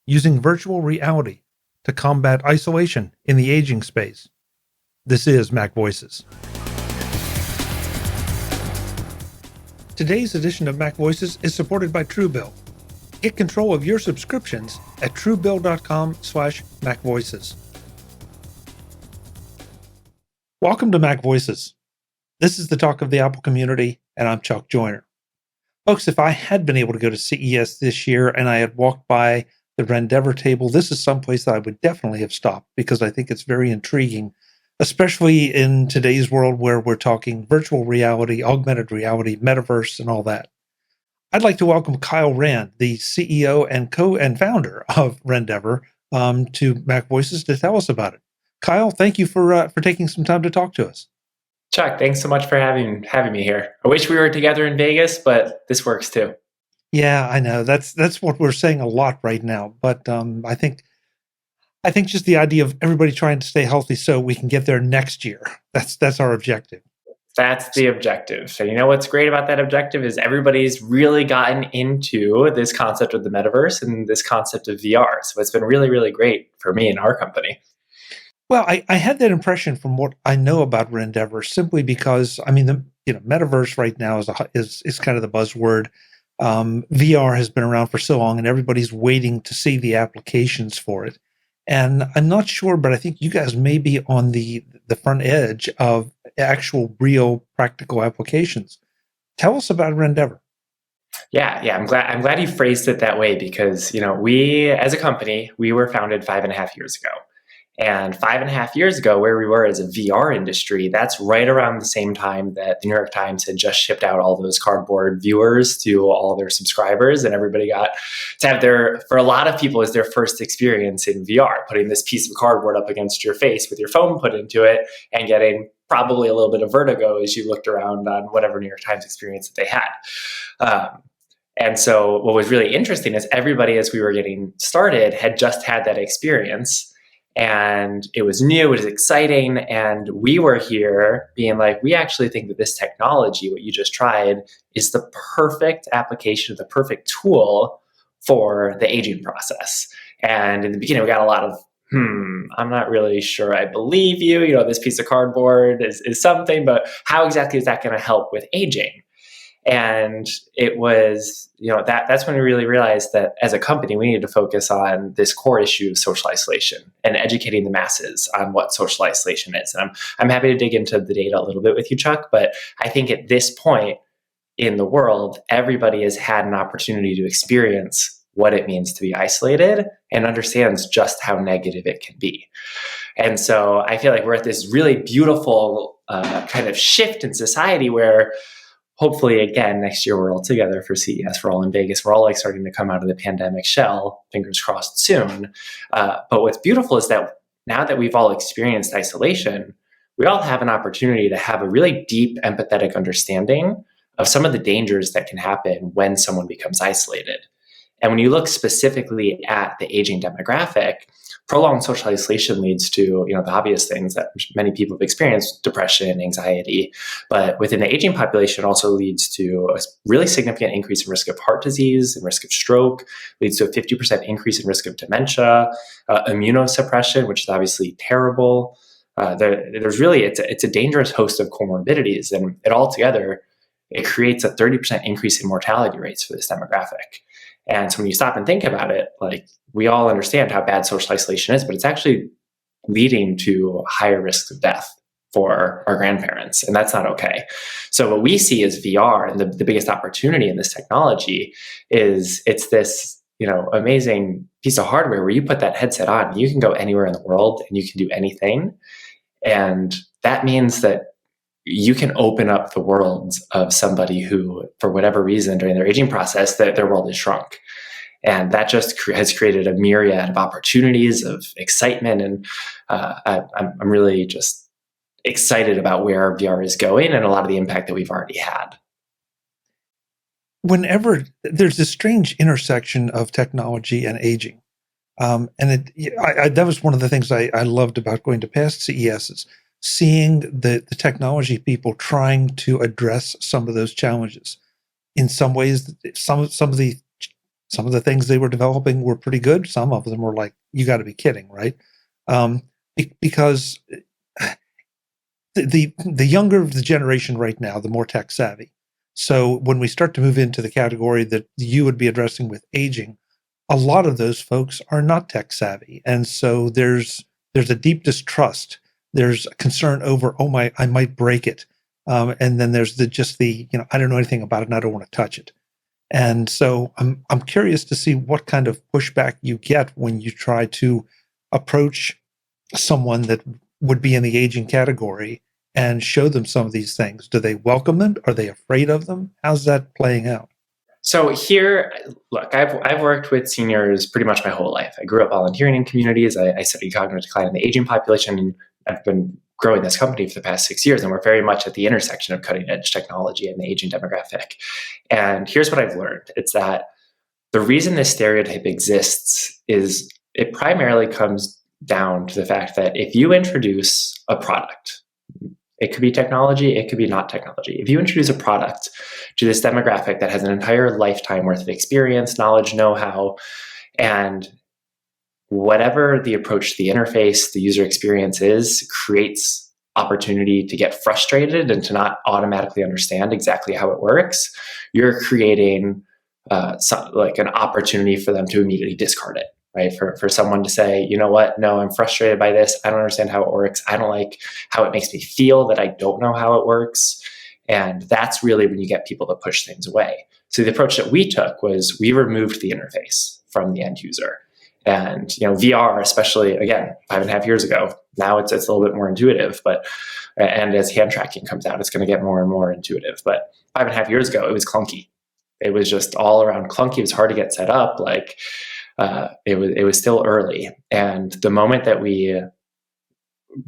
using virtual reality to combat isolation in the aging space. This is MacVoices. Today's edition of MacVoices is supported by Truebill. Get control of your subscriptions at truebill.com/MacVoices. Welcome to MacVoices. This is the talk of the Apple community, and I'm Chuck Joyner. Folks, if I had been able to go to CES this year and I had walked by the Rendever table, this is someplace that I would definitely have stopped because I think it's very intriguing, especially in today's world where we're talking virtual reality, augmented reality, metaverse, and all that. I'd like to welcome Kyle Rand, the CEO and founder of Rendever, to MacVoices to tell us about it. Kyle, thank you for taking some time to talk to us. Chuck, thanks so much for having me here. I wish we were together in Vegas, but this works too. Yeah, I know. That's what we're saying a lot right now. But I think just the idea of everybody trying to stay healthy so we can get there next year. That's our objective. That's the objective. So you know what's great about that objective is everybody's really gotten into this concept of the metaverse and this concept of VR. So it's been really, really great for me and our company. Well, I had that impression from what I know about Rendever, simply because the metaverse right now is kind of the buzzword. VR has been around for so long, and everybody's waiting to see the applications for it. And I'm not sure, but I think you guys may be on the front edge of actual, real, practical applications. Tell us about Rendever. Yeah, I'm glad you phrased it that way because we as a company we were founded 5.5 years ago. And 5.5 years ago, where we were as a VR industry, that's right around the same time that the New York Times had just shipped out all those cardboard viewers to all their subscribers, and everybody got to have for a lot of people, is their first experience in VR, putting this piece of cardboard up against your face with your phone put into it and getting probably a little bit of vertigo as you looked around on whatever New York Times experience that they had. And so what was really interesting is everybody, as we were getting started, had just had that experience. And it was new, it was exciting, and we were here being like, we actually think that this technology, what you just tried, is the perfect application, the perfect tool for the aging process. And in the beginning, we got a lot of, I'm not really sure I believe you. This piece of cardboard is something, but how exactly is that going to help with aging? And it was, that's when we really realized that as a company, we needed to focus on this core issue of social isolation and educating the masses on what social isolation is. And I'm happy to dig into the data a little bit with you, Chuck, but I think at this point in the world, everybody has had an opportunity to experience what it means to be isolated and understands just how negative it can be. And so I feel like we're at this really beautiful kind of shift in society where hopefully, again, next year we're all together for CES. We're all in Vegas. We're all starting to come out of the pandemic shell, fingers crossed soon. But what's beautiful is that now that we've all experienced isolation, we all have an opportunity to have a really deep, empathetic understanding of some of the dangers that can happen when someone becomes isolated. And when you look specifically at the aging demographic, prolonged social isolation leads to, the obvious things that many people have experienced: depression, anxiety. But within the aging population, it also leads to a really significant increase in risk of heart disease and risk of stroke, leads to a 50% increase in risk of dementia, immunosuppression, which is obviously terrible. There's really, it's a dangerous host of comorbidities, and it creates a 30% increase in mortality rates for this demographic. And so when you stop and think about it, like, we all understand how bad social isolation is, but it's actually leading to higher risks of death for our grandparents, and that's not okay. So what we see as VR and the biggest opportunity in this technology is it's this, amazing piece of hardware where you put that headset on, you can go anywhere in the world and you can do anything. And that means that you can open up the worlds of somebody who, for whatever reason, during their aging process, that their world is shrunk. And that just has created a myriad of opportunities, of excitement. And I'm really just excited about where VR is going and a lot of the impact that we've already had. Whenever there's this strange intersection of technology and aging, and that was one of the things I loved about going to past CESs, seeing the technology people trying to address some of those challenges. In some ways, some of the some of the things they were developing were pretty good. Some of them were like, you got to be kidding, right? Because the younger the generation right now, the more tech savvy. So when we start to move into the category that you would be addressing with aging, a lot of those folks are not tech savvy, and so there's a deep distrust. There's a concern over, oh my, I might break it, and then there's the I don't know anything about it and I don't want to touch it. And so I'm curious to see what kind of pushback you get when you try to approach someone that would be in the aging category and show them some of these things. Do they welcome them? Are they afraid of them? How's that playing out? So here, look, I've worked with seniors pretty much my whole life. I grew up volunteering in communities. I studied cognitive decline in the aging population, and I've been growing this company for the past 6 years, and we're very much at the intersection of cutting edge technology and the aging demographic. And here's what I've learned. It's that the reason this stereotype exists is it primarily comes down to the fact that if you introduce a product, it could be technology, it could be not technology. If you introduce a product to this demographic that has an entire lifetime worth of experience, knowledge, know-how, and whatever the approach to the interface, the user experience is, creates opportunity to get frustrated and to not automatically understand exactly how it works, you're creating an opportunity for them to immediately discard it. Right? For someone to say, you know what, no, I'm frustrated by this. I don't understand how it works. I don't like how it makes me feel that I don't know how it works. And that's really when you get people to push things away. So the approach that we took was we removed the interface from the end user. And VR, especially, again, 5.5 years ago, now it's a little bit more intuitive, and as hand tracking comes out, it's going to get more and more intuitive. But 5.5 years ago, it was clunky. It was just all around clunky. It was hard to get set up. It was still early. And the moment that we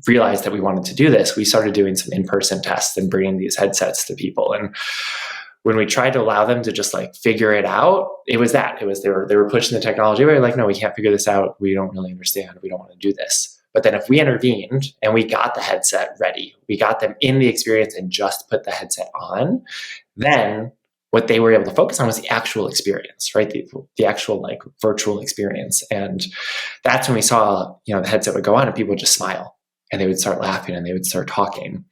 realized that we wanted to do this, we started doing some in-person tests and bringing these headsets to people. And when we tried to allow them to just figure it out, they were pushing the technology. We were like, no, we can't figure this out. We don't really understand. We don't want to do this. But then if we intervened and we got the headset ready, we got them in the experience and just put the headset on, then what they were able to focus on was the actual experience, right? The actual virtual experience. And that's when we saw, the headset would go on and people would just smile and they would start laughing and they would start talking.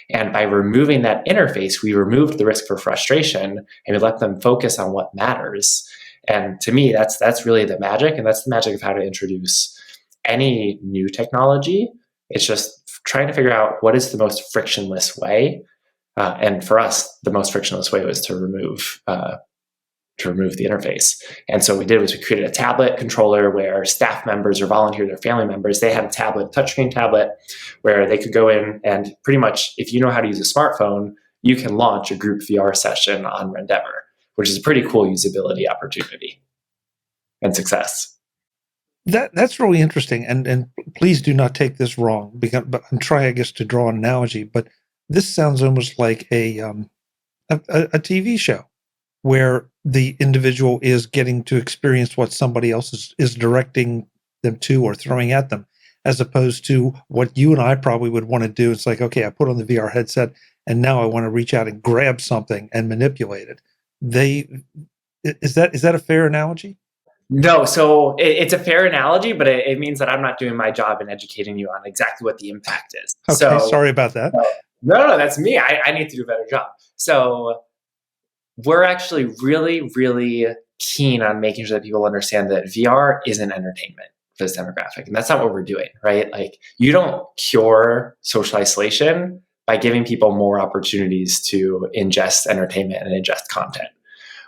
And by removing that interface, we removed the risk for frustration and we let them focus on what matters. And to me, that's really the magic. And that's the magic of how to introduce any new technology. It's just trying to figure out what is the most frictionless way. And for us, the most frictionless way was to remove the interface. And so what we did was we created a tablet controller where staff members or volunteers or family members, they had a tablet, touchscreen tablet, where they could go in and pretty much, if you know how to use a smartphone, you can launch a group VR session on Rendever, which is a pretty cool usability opportunity and success. That's really interesting. And please do not take this wrong, but I'm trying, I guess, to draw an analogy, but this sounds almost like a TV show where the individual is getting to experience what somebody else is directing them to or throwing at them, as opposed to what you and I probably would want to do. It's like, okay, I put on the VR headset and now I want to reach out and grab something and manipulate it. Is that a fair analogy? No, so it's a fair analogy, but it means that I'm not doing my job in educating you on exactly what the impact is. Okay, sorry about that. No, that's me. I need to do a better job. So we're actually really, really keen on making sure that people understand that VR isn't entertainment for this demographic. And that's not what we're doing, right? You don't cure social isolation by giving people more opportunities to ingest entertainment and ingest content.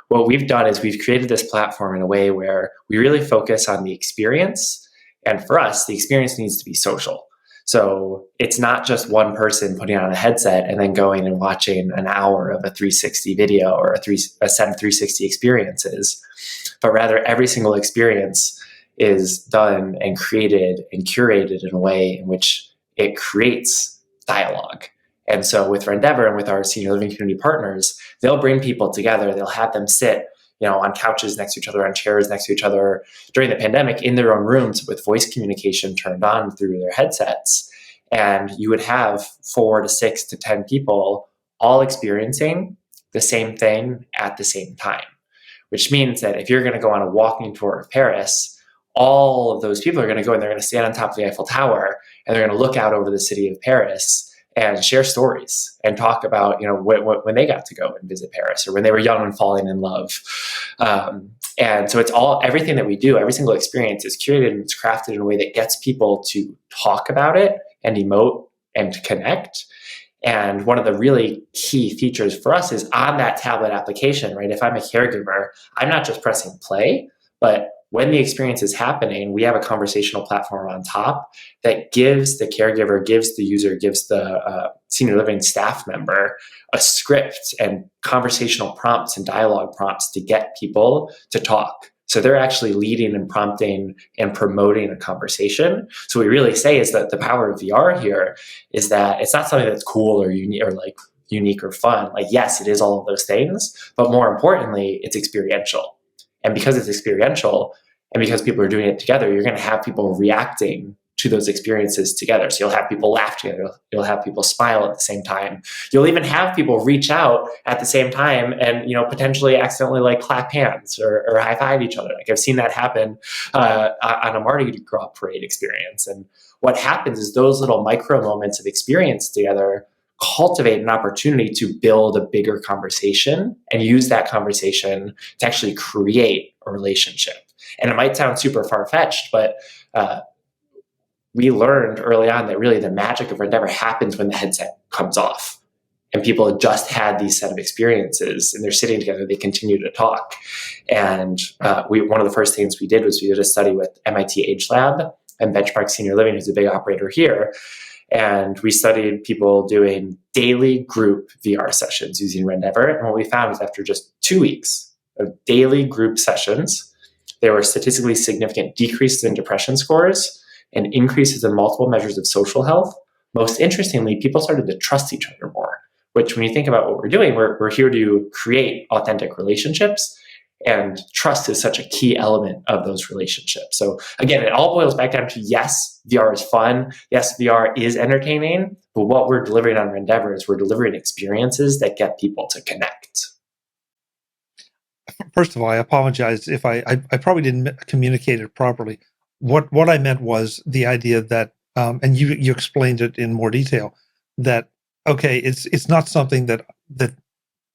What we've done is we've created this platform in a way where we really focus on the experience. And for us, the experience needs to be social. So it's not just one person putting on a headset and then going and watching an hour of a 360 video or a set of 360 experiences, but rather every single experience is done and created and curated in a way in which it creates dialogue. And so with Rendever and with our senior living community partners, they'll bring people together. They'll have them sit, on couches next to each other, on chairs next to each other during the pandemic in their own rooms with voice communication turned on through their headsets. And you would have 4 to 6 to 10 people all experiencing the same thing at the same time, which means that if you're going to go on a walking tour of Paris, all of those people are going to go and they're going to stand on top of the Eiffel Tower and they're going to look out over the city of Paris and share stories and talk about, when they got to go and visit Paris or when they were young and falling in love. And so it's everything that we do, every single experience is curated and it's crafted in a way that gets people to talk about it and emote and to connect. And one of the really key features for us is on that tablet application, right? If I'm a caregiver, I'm not just pressing play, but when the experience is happening, we have a conversational platform on top that gives the caregiver, gives the user, gives the senior living staff member a script and conversational prompts and dialogue prompts to get people to talk. So they're actually leading and prompting and promoting a conversation. So what we really say is that the power of VR here is that it's not something that's cool or unique or fun. Like, yes, it is all of those things, but more importantly, it's experiential. And because it's experiential and because people are doing it together, you're going to have people reacting to those experiences together. So you'll have people laugh together. You'll have people smile at the same time. You'll even have people reach out at the same time and, potentially accidentally clap hands or high five each other. Like I've seen that happen on a Mardi Gras parade experience. And what happens is those little micro moments of experience together cultivate an opportunity to build a bigger conversation and use that conversation to actually create a relationship. And it might sound super far-fetched, but we learned early on that really the magic of Rendever happens when the headset comes off and people have just had these set of experiences and they're sitting together, they continue to talk. And one of the first things we did was we did a study with MIT Age Lab and Benchmark Senior Living, who's a big operator here. And we studied people doing daily group VR sessions using Rendever. And what we found is after just 2 weeks of daily group sessions, there were statistically significant decreases in depression scores and increases in multiple measures of social health. Most interestingly, people started to trust each other more, which when you think about what we're doing, we're here to create authentic relationships. And trust is such a key element of those relationships. So again, it all boils back down to, yes, VR is fun. Yes, VR is entertaining. But what we're delivering on Rendever is we're delivering experiences that get people to connect. First of all, I apologize if I probably didn't communicate it properly. What I meant was the idea that, and you explained it in more detail, that, okay, it's not something that,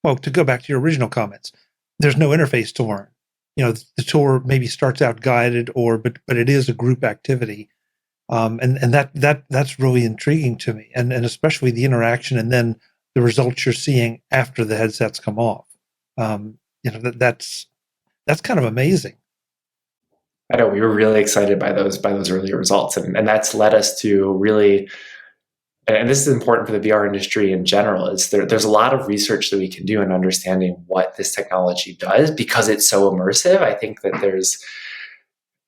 well, to go back to your original comments, there's no interface to learn. The tour maybe starts out guided but it is a group activity. And that's really intriguing to me. And especially the interaction and then the results you're seeing after the headsets come off. That's kind of amazing. I know we were really excited by those early results. And that's led us to really, and this is important for the VR industry in general, is there's a lot of research that we can do in understanding what this technology does because it's so immersive. I think that there's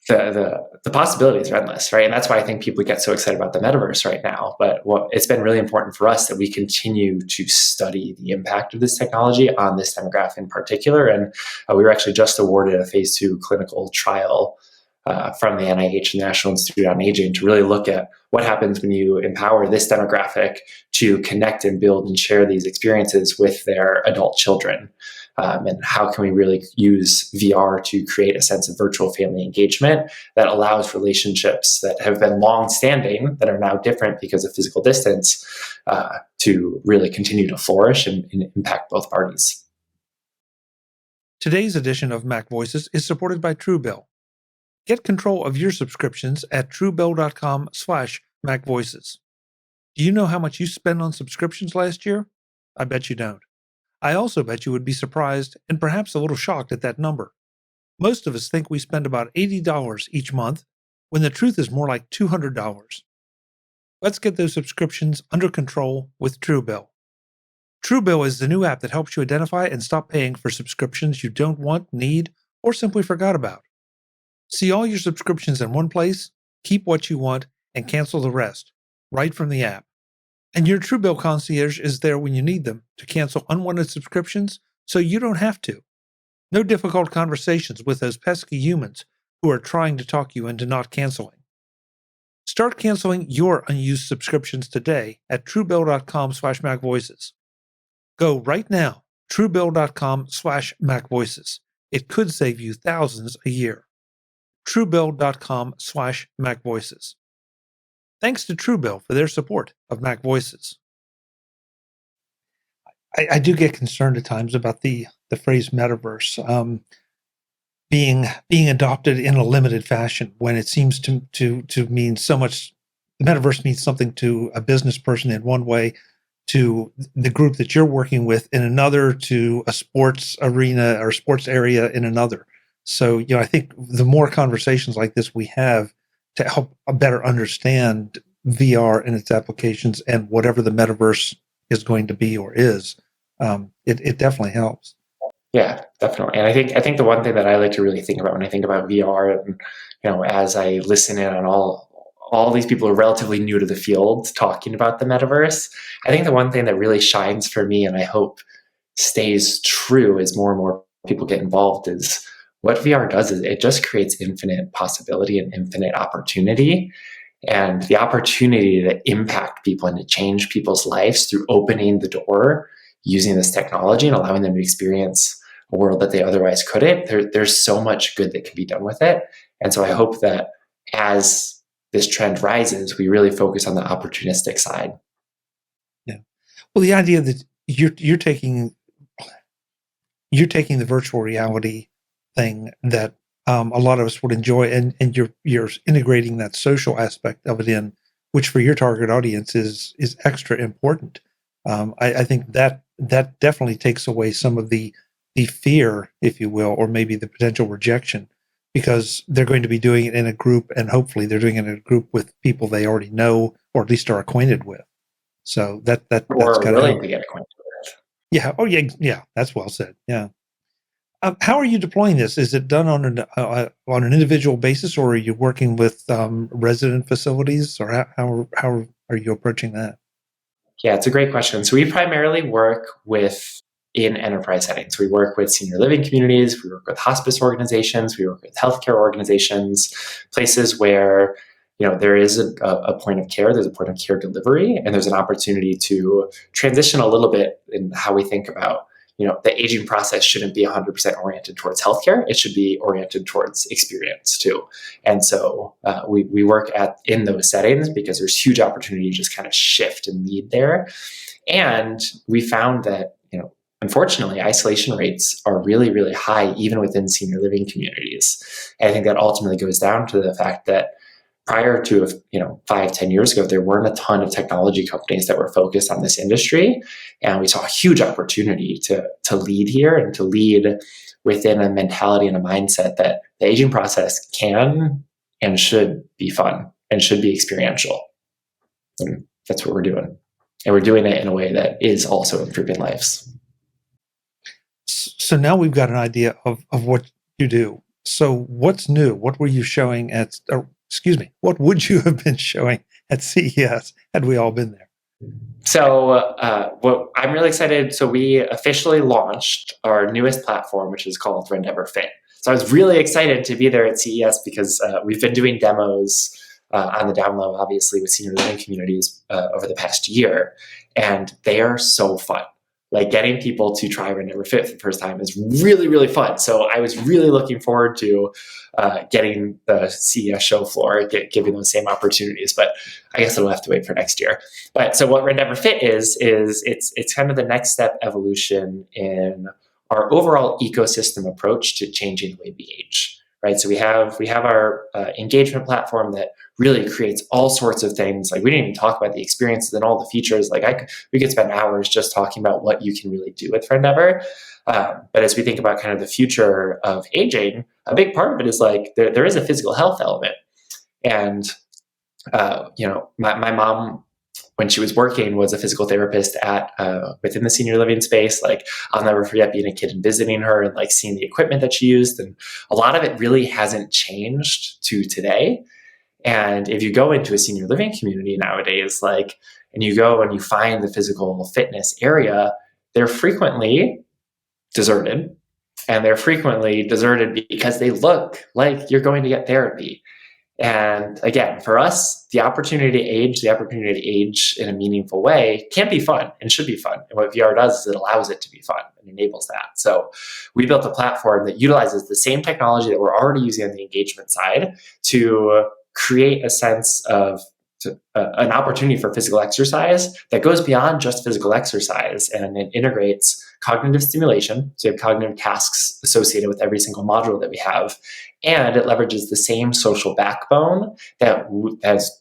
the possibilities are endless, right? And that's why I think people get so excited about the metaverse right now. But it's been really important for us that we continue to study the impact of this technology on this demographic in particular. And we were actually just awarded a phase 2 clinical trial from the NIH, the National Institute on Aging, to really look at what happens when you empower this demographic to connect and build and share these experiences with their adult children. And how can we really use VR to create a sense of virtual family engagement that allows relationships that have been long-standing, that are now different because of physical distance, to really continue to flourish and impact both parties. Today's edition of MacVoices is supported by Truebill. Get control of your subscriptions at truebill.com/MacVoices. Do you know how much you spent on subscriptions last year? I bet you don't. I also bet you would be surprised and perhaps a little shocked at that number. Most of us think we spend about $80 each month, when the truth is more like $200. Let's get those subscriptions under control with Truebill. Truebill is the new app that helps you identify and stop paying for subscriptions you don't want, need, or simply forgot about. See all your subscriptions in one place, keep what you want, and cancel the rest, right from the app. And your Truebill concierge is there when you need them to cancel unwanted subscriptions so you don't have to. No difficult conversations with those pesky humans who are trying to talk you into not canceling. Start canceling your unused subscriptions today at truebill.com/MacVoices. Go right now, truebill.com/MacVoices, It could save you thousands a year. Truebill.com/MacVoices. Thanks to Truebill for their support of MacVoices. I do get concerned at times about the phrase metaverse being adopted in a limited fashion when it seems to mean so much. The metaverse means something to a business person in one way, to the group that you're working with in another, to a sports arena or sports area in another. So, I think the more conversations like this we have to help better understand VR and its applications and whatever the metaverse is going to be or is, it definitely helps. Yeah, definitely. And I think the one thing that I like to really think about when I think about VR, and as I listen in on all these people who are relatively new to the field talking about the metaverse, I think the one thing that really shines for me, and I hope stays true as more and more people get involved, is what VR does is it just creates infinite possibility and infinite opportunity. And the opportunity to impact people and to change people's lives through opening the door using this technology and allowing them to experience a world that they otherwise couldn't. There's so much good that can be done with it. And so I hope that as this trend rises, we really focus on the opportunistic side. Yeah. Well, the idea that you're taking the virtual reality thing that a lot of us would enjoy, and you're integrating that social aspect of it in, which for your target audience is extra important. I think that definitely takes away some of the fear, if you will, or maybe the potential rejection, because they're going to be doing it in a group, and hopefully they're doing it in a group with people they already know or at least are acquainted with. So that's Or got to willing help. to get acquainted with. Yeah. Oh, yeah. Yeah. That's well said. Yeah. How are you deploying this? Is it done on an individual basis, or are you working with resident facilities, or how are you approaching that? Yeah, it's a great question. So we primarily work in enterprise settings. We work with senior living communities, we work with hospice organizations, we work with healthcare organizations, places where there is a point of care, there's a point of care delivery, and there's an opportunity to transition a little bit in how we think about the aging process shouldn't be 100% oriented towards healthcare. It should be oriented towards experience too. And so we work in those settings because there's huge opportunity to just kind of shift and lead there. And we found that, unfortunately, isolation rates are really, really high, even within senior living communities. And I think that ultimately goes down to the fact that prior to 5-10 years ago, there weren't a ton of technology companies that were focused on this industry, and we saw a huge opportunity to lead here and to lead within a mentality and a mindset that the aging process can and should be fun and should be experiential. And that's what we're doing, and we're doing it in a way that is also improving lives. So now we've got an idea of what you do. So what's new? What were you showing at? What would you have been showing at CES had we all been there? So I'm really excited. So we officially launched our newest platform, which is called Rendever Fit. So I was really excited to be there at CES because we've been doing demos on the down low, obviously, with senior living communities over the past year, and they are so fun. Like, getting people to try Rendever Fit for the first time is really, really fun. So I was really looking forward to getting the CES show floor, giving those same opportunities. But I guess it'll have to wait for next year. But so what Rendever Fit is it's kind of the next step evolution in our overall ecosystem approach to changing the way we age. Right. So we have our engagement platform that really creates all sorts of things. Like, we didn't even talk about the experiences and all the features. Like, we could spend hours just talking about what you can really do with Rendever. But as we think about kind of the future of aging, a big part of it is like there is a physical health element. And my mom, when she was working, was a physical therapist at within the senior living space. Like, I'll never forget being a kid and visiting her and like seeing the equipment that she used. And a lot of it really hasn't changed to today. And if you go into a senior living community nowadays, and you go and you find the physical fitness area, they're frequently deserted. And they're frequently deserted because they look like you're going to get therapy. And again, for us, the opportunity to age in a meaningful way can be fun and should be fun. And what VR does is it allows it to be fun and enables that. So we built a platform that utilizes the same technology that we're already using on the engagement side to create a sense of an opportunity for physical exercise that goes beyond just physical exercise, and it integrates cognitive stimulation. So you have cognitive tasks associated with every single module that we have, and it leverages the same social backbone that has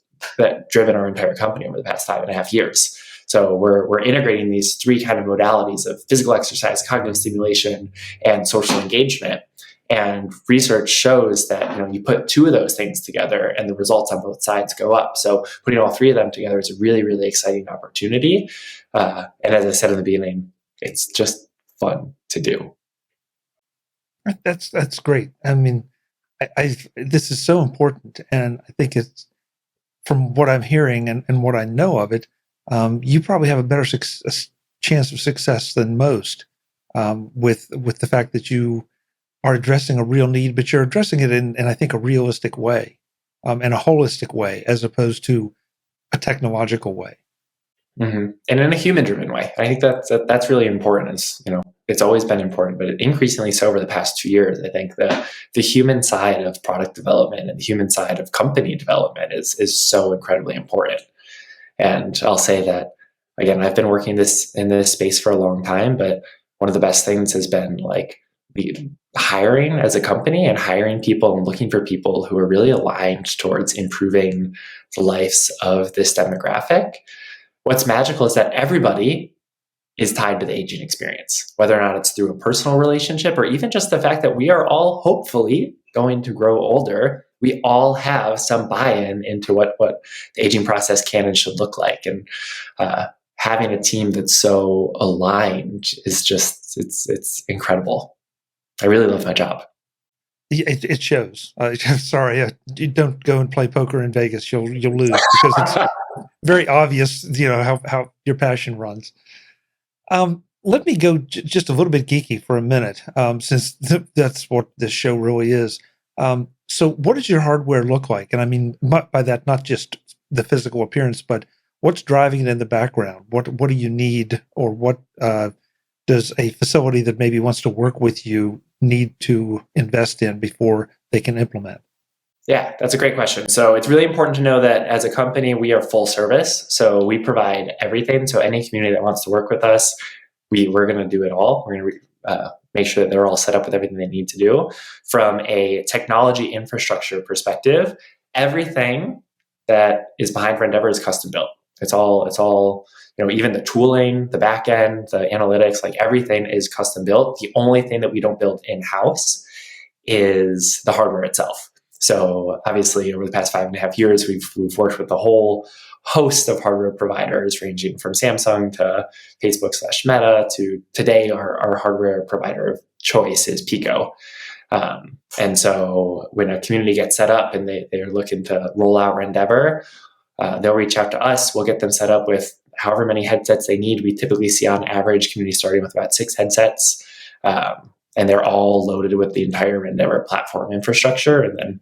driven our entire company over the past 5.5 years. So we're integrating these three kind of modalities of physical exercise, cognitive stimulation, and social engagement. And research shows that you put two of those things together and the results on both sides go up. So putting all three of them together is a really, really exciting opportunity. And as I said in the beginning, it's just fun to do. That's great. I mean, this is so important, and I think it's, from what I'm hearing and what I know of it, you probably have a better chance of success than most with the fact that you are addressing a real need, but you're addressing it in I think, a realistic way, and a holistic way, as opposed to a technological way. Mm-hmm. And in a human-driven way. I think that's really important. It's always been important, but increasingly so over the past 2 years. I think the human side of product development and the human side of company development is so incredibly important. And I'll say that, again, I've been working in this space for a long time, but one of the best things has been the hiring as a company, and hiring people and looking for people who are really aligned towards improving the lives of this demographic. What's magical is that everybody is tied to the aging experience, whether or not it's through a personal relationship or even just the fact that we are all hopefully going to grow older. We all have some buy-in into what the aging process can and should look like. And having a team that's so aligned is just, it's incredible. I really love my job. It shows. Sorry, you don't go and play poker in Vegas. You'll lose, because it's very obvious, how your passion runs. Let me go just a little bit geeky for a minute, since that's what this show really is. So what does your hardware look like? And I mean, by that, not just the physical appearance, but what's driving it in the background? What do you need, or what does a facility that maybe wants to work with you need to invest in before they can implement? Yeah, that's a great question. So it's really important to know that as a company, we are full service. So we provide everything. So any community that wants to work with us, we're going to do it all. We're going to make sure that they're all set up with everything they need to do. From a technology infrastructure perspective, everything that is behind Rendever is custom built. It's all, even the tooling, the back end, the analytics, everything is custom built. The only thing that we don't build in-house is the hardware itself. So obviously, over the past 5.5 years, we've worked with a whole host of hardware providers, ranging from Samsung to Facebook/Meta to today, our hardware provider of choice is Pico. And so when a community gets set up and they're looking to roll out Rendever, they'll reach out to us. We'll get them set up with however many headsets they need. We typically see on average communities starting with about 6 headsets. And they're all loaded with the entire Rendever platform infrastructure, and then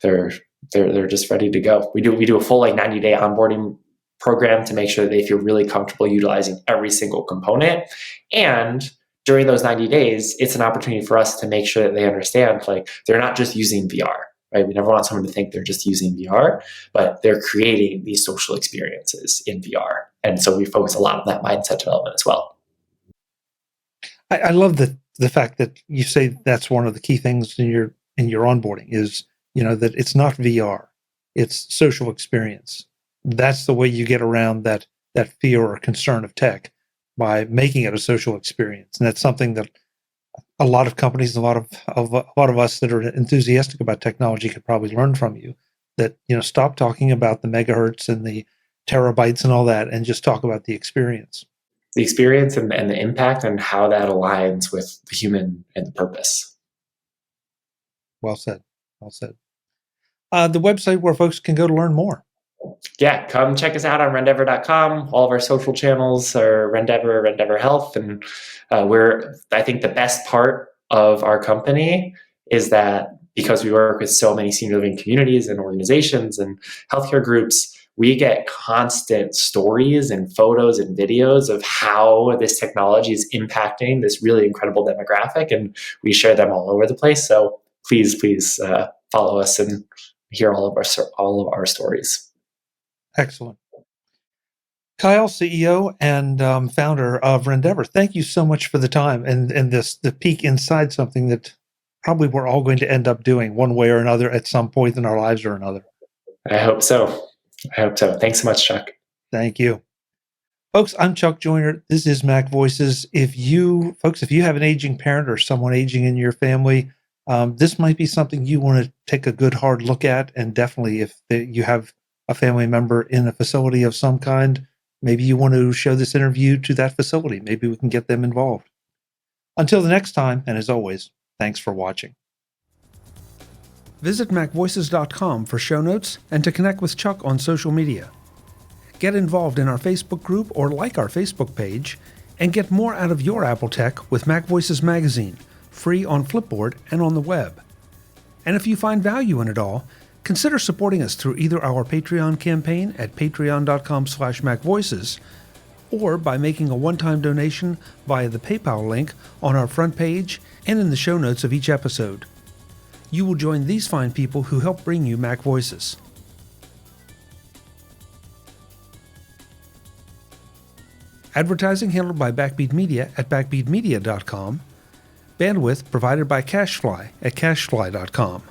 they're just ready to go. We do a full 90-day onboarding program to make sure that they feel really comfortable utilizing every single component. And during those 90 days, it's an opportunity for us to make sure that they understand they're not just using VR. Right? We never want someone to think they're just using VR, but they're creating these social experiences in VR. And so we focus a lot on that mindset development as well. I love the fact that you say that's one of the key things in your onboarding is, that it's not VR, it's social experience. That's the way you get around that fear or concern of tech, by making it a social experience. And that's something that a lot of companies, a lot of us that are enthusiastic about technology could probably learn from you. That, stop talking about the megahertz and the terabytes and all that, and just talk about the experience. The experience and the impact, and how that aligns with the human and the purpose. Well said. Well said. The website where folks can go to learn more. Yeah, come check us out on rendever.com. All of our social channels are Rendever Health. And I think the best part of our company is that because we work with so many senior living communities and organizations and healthcare groups, we get constant stories and photos and videos of how this technology is impacting this really incredible demographic, and we share them all over the place. So please follow us and hear all of our stories. Excellent. Kyle, CEO and founder of Rendever, thank you so much for the time and the peek inside something that probably we're all going to end up doing one way or another at some point in our lives or another. I hope so. Thanks so much, Chuck. Thank you. Folks, I'm Chuck Joyner. This is MacVoices. If you have an aging parent or someone aging in your family, this might be something you want to take a good hard look at. And definitely if you have a family member in a facility of some kind, maybe you want to show this interview to that facility. Maybe we can get them involved. Until the next time, and as always, thanks for watching. Visit MacVoices.com for show notes and to connect with Chuck on social media. Get involved in our Facebook group or like our Facebook page, and get more out of your Apple tech with MacVoices Magazine, free on Flipboard and on the web. And if you find value in it all, consider supporting us through either our Patreon campaign at patreon.com/MacVoices or by making a one-time donation via the PayPal link on our front page and in the show notes of each episode. You will join these fine people who help bring you MacVoices. Advertising handled by Backbeat Media at backbeatmedia.com. Bandwidth provided by CashFly at cashfly.com.